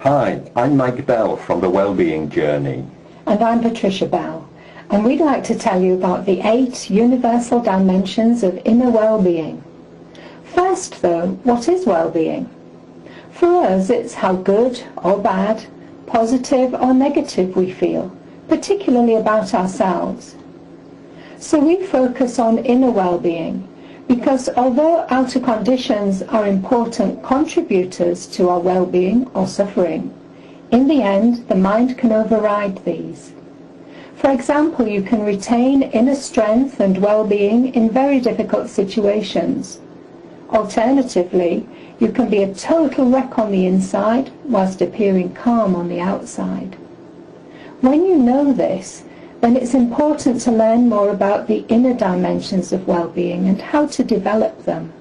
Hi, I'm Mike Bell from the Wellbeing Journey. And I'm Patricia Bell, and we'd like to tell you about the 8 universal dimensions of inner well-being. First though, what is well-being? For us, it's how good or bad, positive or negative we feel, particularly about ourselves. So we focus on inner well-being because although outer conditions are important contributors to our well-being or suffering, in the end the mind can override these. For example, you can retain inner strength and well-being in very difficult situations. Alternatively, you can be a total wreck on the inside whilst appearing calm on the outside. When you know this, then it's important to learn more about the inner dimensions of well-being and how to develop them.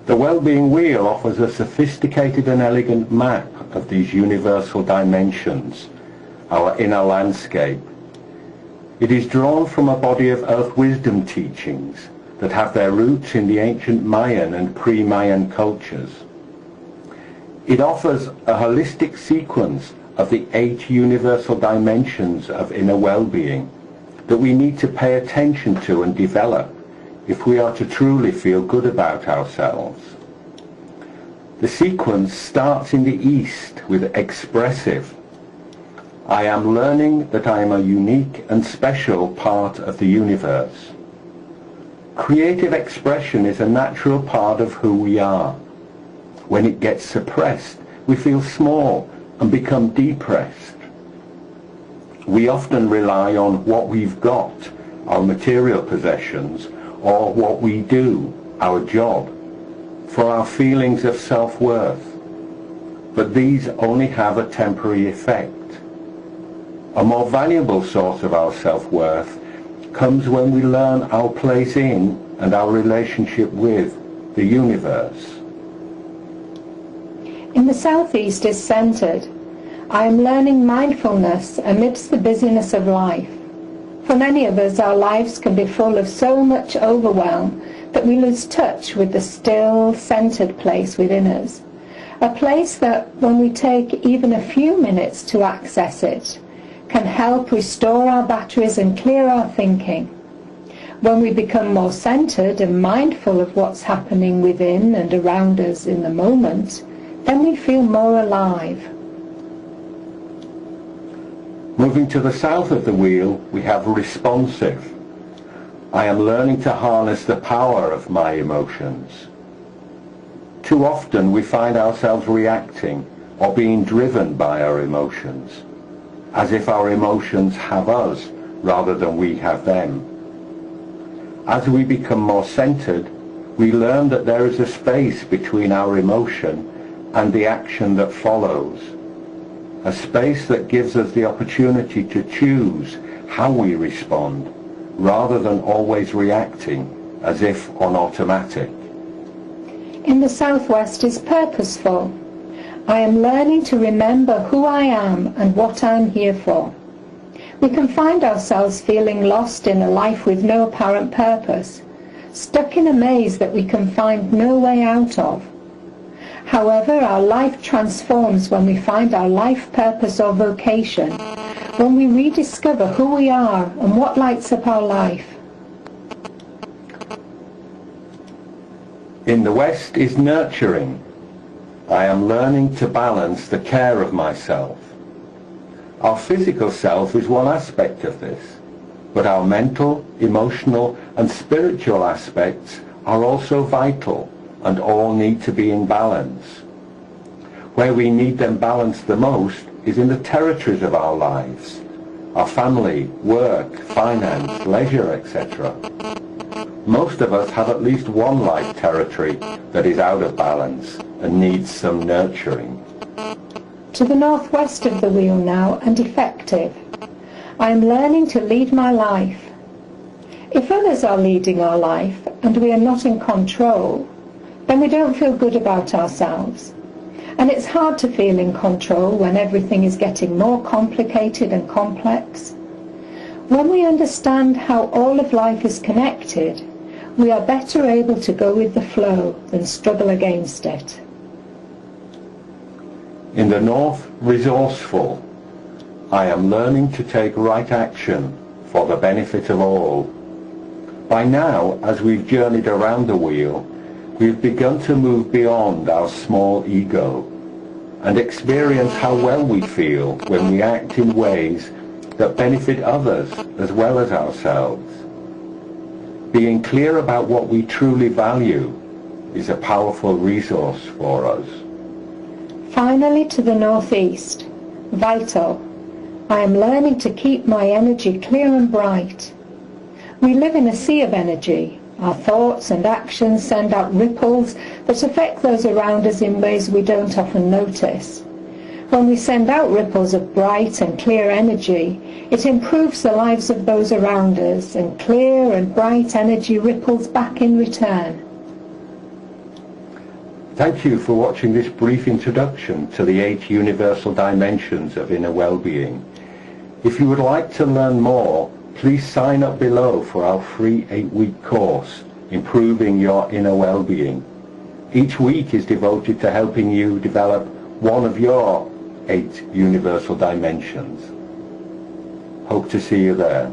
The Wellbeing Wheel offers a sophisticated and elegant map of these universal dimensions, our inner landscape. It is drawn from a body of earth wisdom teachings that have their roots in the ancient Mayan and pre-Mayan cultures. It offers a holistic sequence of the 8 universal dimensions of inner well-being that we need to pay attention to and develop if we are to truly feel good about ourselves. The sequence starts in the East with expressive. I am learning that I am a unique and special part of the universe. Creative expression is a natural part of who we are. When it gets suppressed, we feel small and become depressed. We often rely on what we've got, our material possessions, or what we do, our job, for our feelings of self-worth. But these only have a temporary effect. A more valuable source of our self-worth comes when we learn our place in and our relationship with the universe. In the southeast is centered. I am learning mindfulness amidst the busyness of life. For many of us, our lives can be full of so much overwhelm that we lose touch with the still, centered place within us. A place that, when we take even a few minutes to access it, can help restore our batteries and clear our thinking. When we become more centered and mindful of what's happening within and around us in the moment, then we feel more alive. Moving to the south of the wheel, we have responsive. I am learning to harness the power of my emotions. Too often we find ourselves reacting or being driven by our emotions, as if our emotions have us rather than we have them. As we become more centered, we learn that there is a space between our emotion and the action that follows. A space that gives us the opportunity to choose how we respond, rather than always reacting as if on automatic. In the southwest is purposeful. I am learning to remember who I am and what I'm here for. We can find ourselves feeling lost in a life with no apparent purpose, stuck in a maze that we can find no way out of. However, our life transforms when we find our life purpose or vocation, when we rediscover who we are and what lights up our life. In the West is nurturing. I am learning to balance the care of myself. Our physical self is one aspect of this, but our mental, emotional and spiritual aspects are also vital and all need to be in balance. Where we need them balanced the most is in the territories of our lives, our family, work, finance, leisure, etc. Most of us have at least one life territory that is out of balance and needs some nurturing. To the northwest of the wheel now, and effective. I am learning to lead my life. If others are leading our life and we are not in control, then we don't feel good about ourselves. And it's hard to feel in control when everything is getting more complicated and complex. When we understand how all of life is connected, we are better able to go with the flow than struggle against it. In the north, resourceful. I am learning to take right action for the benefit of all. By now, as we've journeyed around the wheel, we've begun to move beyond our small ego and experience how well we feel when we act in ways that benefit others as well as ourselves. Being clear about what we truly value is a powerful resource for us. Finally, to the northeast, vital. I am learning to keep my energy clear and bright. We live in a sea of energy. Our thoughts and actions send out ripples that affect those around us in ways we don't often notice. When we send out ripples of bright and clear energy, it improves the lives of those around us, and clear and bright energy ripples back in return. Thank you for watching this brief introduction to the 8 universal dimensions of inner well-being. If you would like to learn more, please sign up below for our free 8-week course, Improving Your Inner Well-Being. Each week is devoted to helping you develop one of your 8 universal dimensions. Hope to see you there.